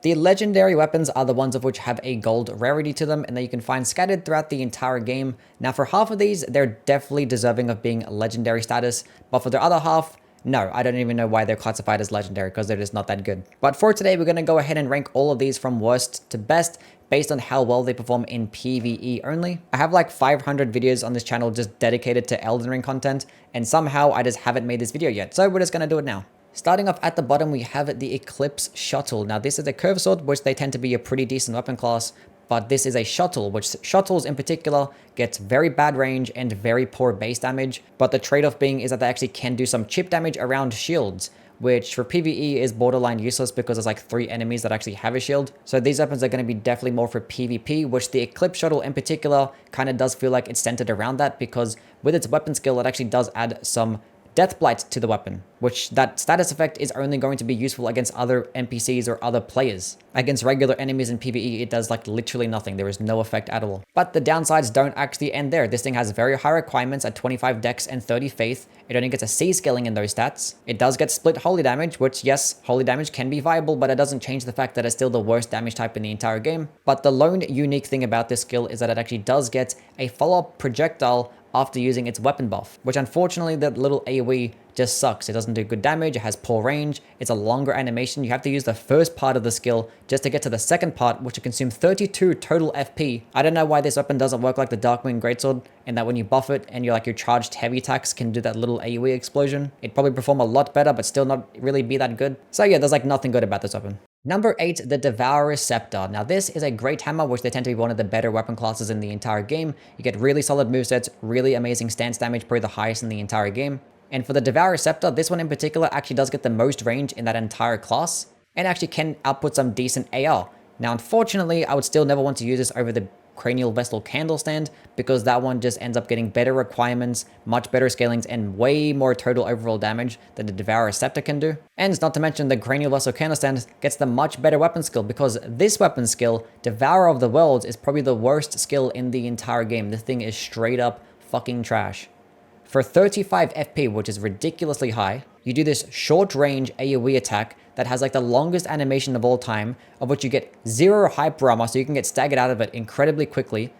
The legendary weapons are the ones of which have a gold rarity to them and that you can find scattered throughout the entire game. Now for half of these, they're definitely deserving of being legendary status, but for the other half, no, I don't even know why they're classified as legendary because they're just not that good. But for today, we're going to go ahead and rank all of these from worst to best based on how well they perform in PvE only. I have like 500 videos on this channel just dedicated to Elden Ring content, and somehow I just haven't made this video yet, so we're just going to do it now. Starting off at the bottom, we have the Eclipse Shotel. Now this is a curved sword, which they tend to be a pretty decent weapon class, but this is a shuttle, which shuttles in particular gets very bad range and very poor base damage. But the trade-off being is that they actually can do some chip damage around shields, which for PvE is borderline useless because there's like 3 enemies that actually have a shield. So these weapons are going to be definitely more for PvP, which the Eclipse Shotel in particular kind of does feel like it's centered around that, because with its weapon skill, it actually does add some Death Blight to the weapon, which that status effect is only going to be useful against other NPCs or other players. Against regular enemies in PvE, it does like literally nothing. There is no effect at all. But the downsides don't actually end there. This thing has very high requirements at 25 Dex and 30 Faith. It only gets a C scaling in those stats. It does get split holy damage, which yes, holy damage can be viable, but it doesn't change the fact that it's still the worst damage type in the entire game. But the lone unique thing about this skill is that it actually does get a follow-up projectile after using its weapon buff, which unfortunately that little AoE just sucks. It doesn't do good damage, it has poor range, it's a longer animation. You have to use the first part of the skill just to get to the second part, which will consume 32 total FP. I don't know why this weapon doesn't work like the Darkwing Greatsword, and that when you buff it and your charged heavy attacks can do that little AoE explosion. It'd probably perform a lot better, but still not really be that good. So yeah, there's like nothing good about this weapon. Number 8, the Devourer Scepter. Now this is a great hammer, which they tend to be one of the better weapon classes in the entire game. You get really solid movesets, really amazing stance damage, probably the highest in the entire game. And for the Devourer Scepter, this one in particular actually does get the most range in that entire class, and actually can output some decent AR. Now unfortunately, I would still never want to use this over the Cranial Vessel Candle Stand, because that one just ends up getting better requirements, much better scalings, and way more total overall damage than the Devourer Scepter can do. And not to mention the Cranial Vessel Candle Stand gets the much better weapon skill, because this weapon skill, Devourer of the Worlds, is probably the worst skill in the entire game. This thing is straight up fucking trash. For 35 FP, which is ridiculously high, you do this short range AoE attack that has like the longest animation of all time, of which you get 0 hyper armor, so you can get staggered out of it incredibly quickly.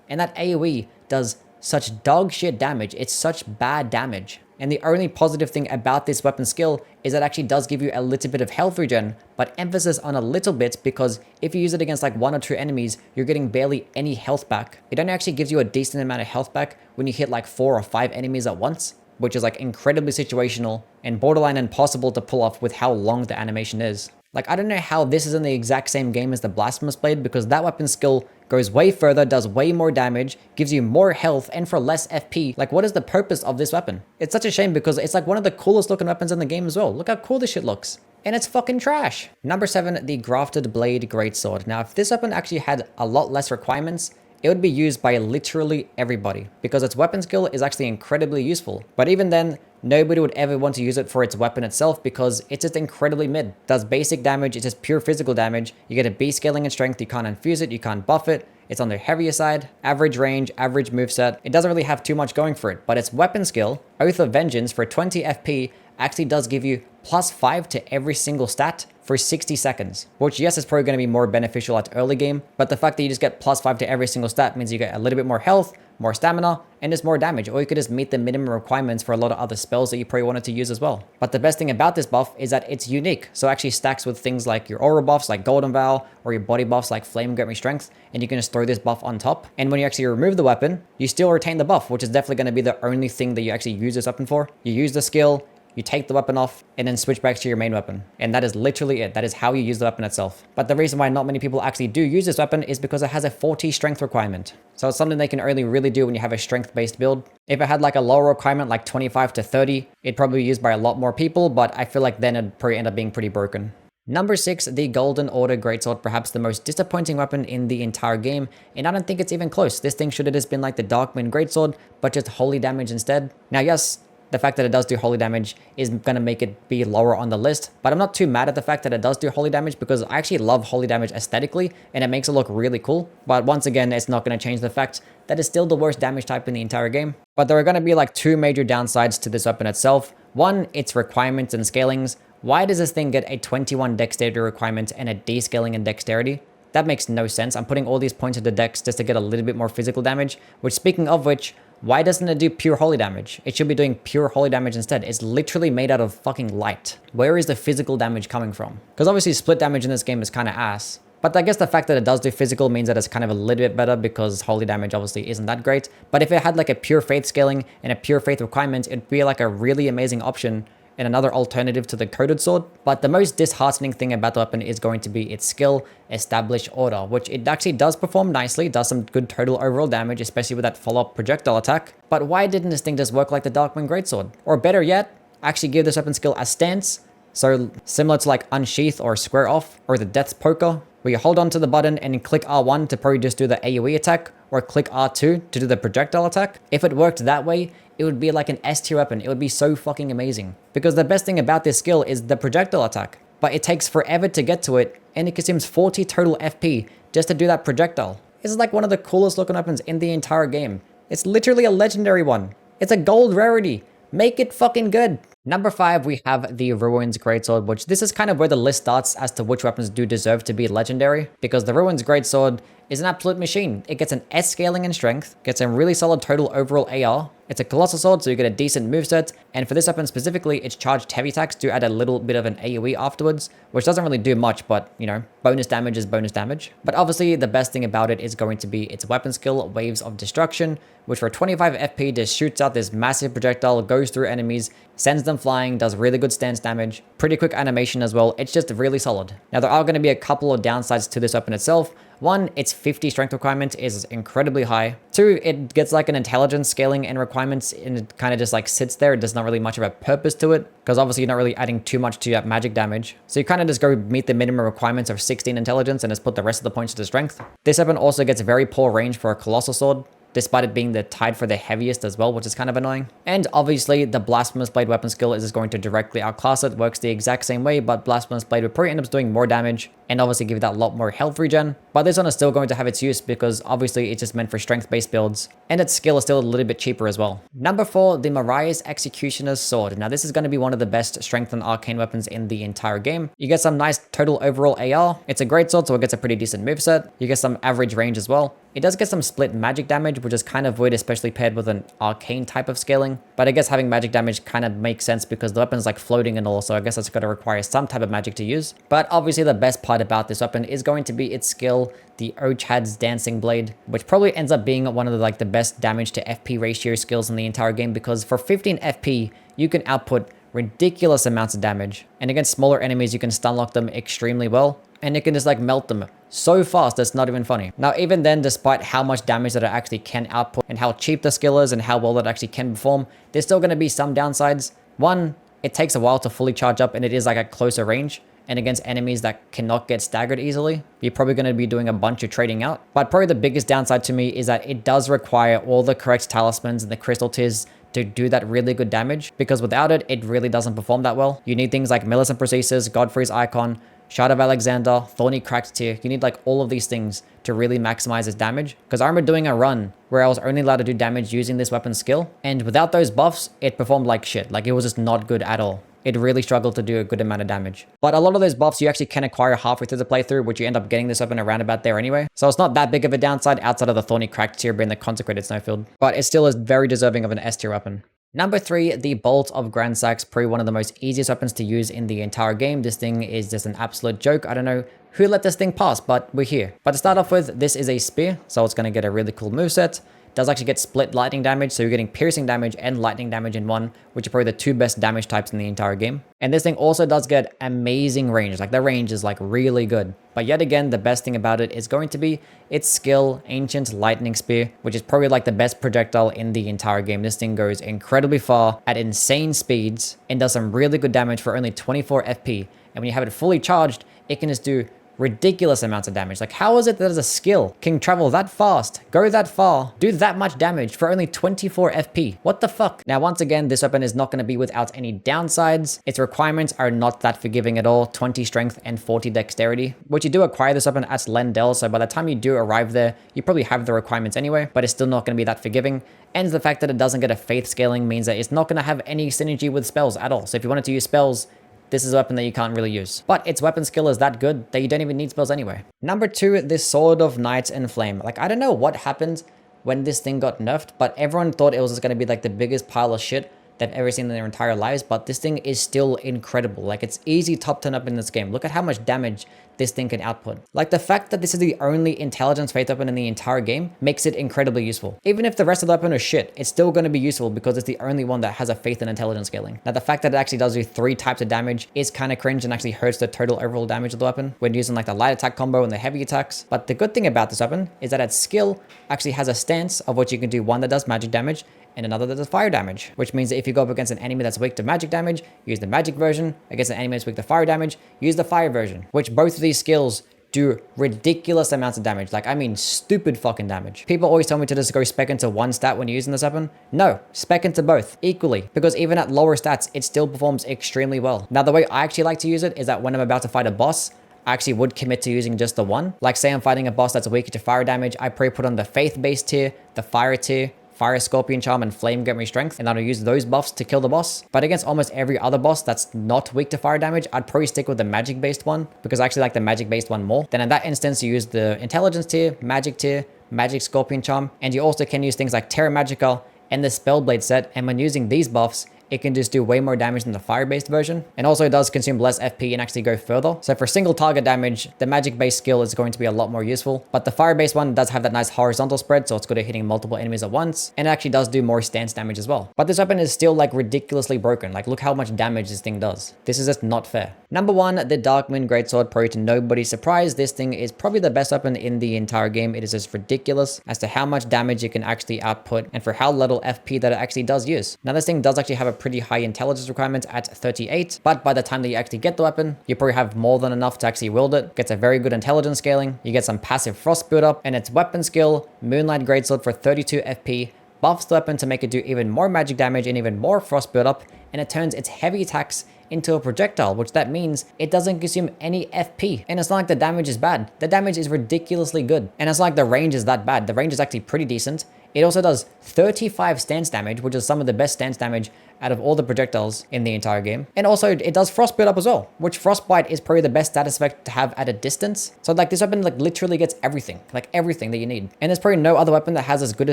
And that AoE does such dog shit damage. It's such bad damage. And the only positive thing about this weapon skill is that it actually does give you a little bit of health regen, but emphasis on a little bit, because if you use it against like 1 or 2 enemies, you're getting barely any health back. It only actually gives you a decent amount of health back when you hit like 4 or 5 enemies at once, which is like incredibly situational and borderline impossible to pull off with how long the animation is. Like, I don't know how this is in the exact same game as the Blasphemous Blade, because that weapon skill goes way further, does way more damage, gives you more health, and for less FP. Like, what is the purpose of this weapon? It's such a shame, because it's like one of the coolest looking weapons in the game as well. Look how cool this shit looks. And it's fucking trash. Number 7, the Grafted Blade Greatsword. Now, if this weapon actually had a lot less requirements, it would be used by literally everybody, because its weapon skill is actually incredibly useful. But even then, nobody would ever want to use it for its weapon itself, because it's just incredibly mid. Does basic damage, it's just pure physical damage. You get a B scaling in strength, you can't infuse it, you can't buff it. It's on the heavier side, average range, average moveset. It doesn't really have too much going for it, but its weapon skill, Oath of Vengeance for 20 FP, actually does give you +5 to every single stat for 60 seconds, which yes is probably going to be more beneficial at early game, but the fact that you just get +5 to every single stat means you get a little bit more health, more stamina, and just more damage, or you could just meet the minimum requirements for a lot of other spells that you probably wanted to use as well. But the best thing about this buff is that it's unique, so it actually stacks with things like your aura buffs like Golden Vow, or your body buffs like Flame Grant Me Strength, and you can just throw this buff on top. And when you actually remove the weapon, you still retain the buff, which is definitely going to be the only thing that you actually use this weapon for. You use the skill, you take the weapon off, and then switch back to your main weapon. And that is literally it. That is how you use the weapon itself. But the reason why not many people actually do use this weapon is because it has a 40 strength requirement. So it's something they can only really do when you have a strength-based build. If it had like a lower requirement, like 25 to 30, it'd probably be used by a lot more people, but I feel like then it'd probably end up being pretty broken. Number 6, the Golden Order Greatsword, perhaps the most disappointing weapon in the entire game, and I don't think it's even close. This thing should have just been like the Darkwind Greatsword, but just holy damage instead. Now yes, the fact that it does do holy damage is going to make it be lower on the list, but I'm not too mad at the fact that it does do holy damage, because I actually love holy damage aesthetically and it makes it look really cool. But once again, it's not going to change the fact that it's still the worst damage type in the entire game. But there are going to be like 2 major downsides to this weapon itself. One, its requirements and scalings, Why does this thing get a 21 dexterity requirement and a descaling in dexterity? That makes no sense. I'm putting all these points into dex just to get a little bit more physical damage, which, speaking of which, why doesn't it do pure holy damage? It should be doing pure holy damage instead. It's literally made out of fucking light. Where is the physical damage coming from? Because obviously split damage in this game is kind of ass. But I guess the fact that it does do physical means that it's kind of a little bit better because holy damage obviously isn't that great. But if it had like a pure faith scaling and a pure faith requirement, it'd be like a really amazing option and another alternative to the coded sword. But the most disheartening thing about the weapon is going to be its skill, Establish Order, which it actually does perform nicely, does some good total overall damage, especially with that follow-up projectile attack. But why didn't this thing just work like the Darkwind Greatsword? Or better yet, actually give this weapon skill a stance, so similar to like Unsheath or Square Off or the Death's Poker, where you hold on to the button and click R1 to probably just do the AoE attack, or click R2 to do the projectile attack. If it worked that way, it would be like an S tier weapon. It would be so fucking amazing. Because the best thing about this skill is the projectile attack. But it takes forever to get to it, and it consumes 40 total FP just to do that projectile. This is like one of the coolest looking weapons in the entire game. It's literally a legendary one. It's a gold rarity. Make it fucking good. Number 5, we have the Ruins Greatsword, which this is kind of where the list starts as to which weapons do deserve to be legendary, because the Ruins Greatsword is an absolute machine. It gets an S scaling in strength, gets a really solid total overall AR. It's a colossal sword, so you get a decent moveset, and for this weapon specifically, its charged heavy attacks do add a little bit of an AoE afterwards, which doesn't really do much, but, you know, bonus damage is bonus damage. But obviously, the best thing about it is going to be its weapon skill, Waves of Destruction, which for 25 FP just shoots out this massive projectile, goes through enemies, sends them flying, does really good stance damage, pretty quick animation as well. It's just really solid. Now, there are going to be a couple of downsides to this weapon itself. One, its 50 strength requirement is incredibly high. 2, it gets like an intelligence scaling and requirements, and it kind of just like sits there. It does not really much of a purpose to it, because obviously you're not really adding too much to your magic damage. So you kind of just go meet the minimum requirements of 16 intelligence and just put the rest of the points to strength. This weapon also gets very poor range for a colossal sword, despite it being the tied for the heaviest as well, which is kind of annoying. And obviously, the Blasphemous Blade weapon skill is just going to directly outclass it. Works the exact same way, but Blasphemous Blade would probably end up doing more damage and obviously give that a lot more health regen. But this one is still going to have its use because obviously it's just meant for strength-based builds, and its skill is still a little bit cheaper as well. Number 4, the Marais Executioner's Sword. Now, this is going to be one of the best strength and arcane weapons in the entire game. You get some nice total overall AR. It's a great sword, so it gets a pretty decent moveset. You get some average range as well. It does get some split magic damage, which is kind of weird, especially paired with an arcane type of scaling. But I guess having magic damage kind of makes sense because the weapon's like floating and all, so I guess that's going to require some type of magic to use. But obviously the best part about this weapon is going to be its skill, the Ochad's Dancing Blade, which probably ends up being one of the best damage to FP ratio skills in the entire game, because for 15 FP, you can output ridiculous amounts of damage. And against smaller enemies, you can stun lock them extremely well, and it can just like melt them so fast that's not even funny. Now, even then, despite how much damage that it actually can output and how cheap the skill is and how well that actually can perform, there's still going to be some downsides. One, it takes a while to fully charge up, and it is like at closer range. And against enemies that cannot get staggered easily, you're probably going to be doing a bunch of trading out. But probably the biggest downside to me is that it does require all the correct talismans and the crystal tiers to do that really good damage, because without it, it really doesn't perform that well. You need things like Millicent Prosthesis, Godfrey's Icon, Shard of Alexander, Thorny Cracked Tier. You need like all of these things to really maximize its damage. Because I remember doing a run where I was only allowed to do damage using this weapon skill, and without those buffs, it performed like shit. Like, it was just not good at all. It really struggled to do a good amount of damage. But a lot of those buffs you actually can acquire halfway through the playthrough, which you end up getting this weapon around about there anyway. So it's not that big of a downside outside of the Thorny Cracked Tier being the Consecrated Snowfield. But it still is very deserving of an S tier weapon. Number 3, the Bolt of Gransax, probably one of the most easiest weapons to use in the entire game. This thing is just an absolute joke. I don't know who let this thing pass, but we're here. But to start off with, this is a spear, so it's going to get a really cool moveset. Does actually get split lightning damage, so you're getting piercing damage and lightning damage in one, which are probably the 2 best damage types in the entire game. And this thing also does get amazing range. Like, the range is like really good. But yet again, the best thing about it is going to be its skill, Ancient Lightning Spear, which is probably like the best projectile in the entire game. This thing goes incredibly far at insane speeds and does some really good damage for only 24 FP. And when you have it fully charged, it can just do ridiculous amounts of damage. Like, how is it that as a skill can travel that fast, go that far, do that much damage for only 24 FP? What the fuck? Now, once again, this weapon is not going to be without any downsides. Its requirements are not that forgiving at all. 20 strength and 40 dexterity, which you do acquire this weapon at Lendel, so by the time you do arrive there, you probably have the requirements anyway, but it's still not going to be that forgiving. And the fact that it doesn't get a faith scaling means that it's not going to have any synergy with spells at all. So if you wanted to use spells, this is a weapon that you can't really use. But its weapon skill is that good that you don't even need spells anyway. Number 2, this Sword of Night and Flame. Like, I don't know what happened when this thing got nerfed, but everyone thought it was just going to be like the biggest pile of shit they've ever seen in their entire lives, but this thing is still incredible. Like, it's easy top 10 up in this game. Look at how much damage this thing can output. Like, the fact that this is the only intelligence faith weapon in the entire game makes it incredibly useful. Even if the rest of the weapon is shit, it's still going to be useful because it's the only one that has a faith in intelligence scaling. Now, the fact that it actually does do 3 types of damage is kind of cringe and actually hurts the total overall damage of the weapon when using like the light attack combo and the heavy attacks. But the good thing about this weapon is that its skill actually has a stance of what you can do, one that does magic damage and another that does fire damage, which means that if you go up against an enemy that's weak to magic damage, use the magic version. Against an enemy that's weak to fire damage, use the fire version, which both of these skills do ridiculous amounts of damage. Like, I mean, stupid fucking damage. People always tell me to just go spec into one stat when you're using this weapon. No, spec into both equally, because even at lower stats, it still performs extremely well. Now, the way I actually like to use it is that when I'm about to fight a boss, I actually would commit to using just the one. Like, say I'm fighting a boss that's weak to fire damage, I probably put on the faith-based tier, the fire tier, Fire Scorpion Charm and Flame Get Me Strength, and I'll use those buffs to kill the boss. But against almost every other boss that's not weak to fire damage, I'd probably stick with the magic based one because I actually like the magic based one more. Then in that instance, you use the intelligence tier, magic Scorpion Charm, and you also can use things like Terra Magica and the Spellblade set. And when using these buffs, it can just do way more damage than the fire-based version. And also it does consume less FP and actually go further. So for single target damage, the magic-based skill is going to be a lot more useful. But the fire-based one does have that nice horizontal spread, so it's good at hitting multiple enemies at once. And it actually does do more stance damage as well. But this weapon is still like ridiculously broken. Like, look how much damage this thing does. This is just not fair. Number 1, the Darkmoon Greatsword. Probably to nobody's surprise, this thing is probably the best weapon in the entire game. It is just ridiculous as to how much damage it can actually output and for how little FP that it actually does use. Now, this thing does actually have a pretty high intelligence requirement at 38, but by the time that you actually get the weapon, you probably have more than enough to actually wield it. Gets a very good intelligence scaling, you get some passive frost build up, and its weapon skill, Moonlight Greatsword for 32 FP, buffs the weapon to make it do even more magic damage and even more frost build up, and it turns its heavy attacks into a projectile, which that means it doesn't consume any FP. And it's not like the damage is bad. The damage is ridiculously good. And it's not like the range is that bad. The range is actually pretty decent. It also does 35 stance damage, which is some of the best stance damage out of all the projectiles in the entire game. And also it does frost build up as well, which frostbite is probably the best status effect to have at a distance. So like this weapon like literally gets everything, like everything that you need. And there's probably no other weapon that has as good a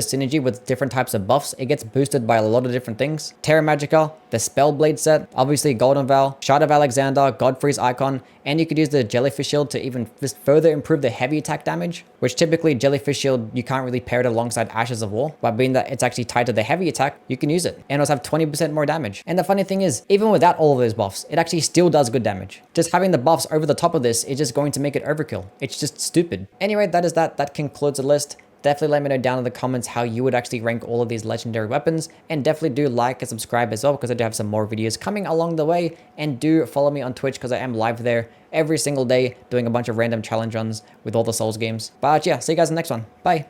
synergy with different types of buffs. It gets boosted by a lot of different things. Terra Magica, the Spellblade set, obviously Golden Vow, Shard of Alexander, Godfrey's Icon, and you could use the Jellyfish Shield to even just further improve the heavy attack damage, which typically Jellyfish Shield, you can't really pair it alongside Ashes of War, but being that it's actually tied to the heavy attack, you can use it and also have 20% more damage. And the funny thing is, even without all of those buffs, it actually still does good damage. Just having the buffs over the top of this is just going to make it overkill. It's just stupid. Anyway, that concludes the list. Definitely let me know down in the comments how you would actually rank all of these legendary weapons, and definitely do like and subscribe as well because I do have some more videos coming along the way. And do follow me on Twitch because I am live there every single day doing a bunch of random challenge runs with all the Souls games. But yeah, see you guys in the next one. Bye.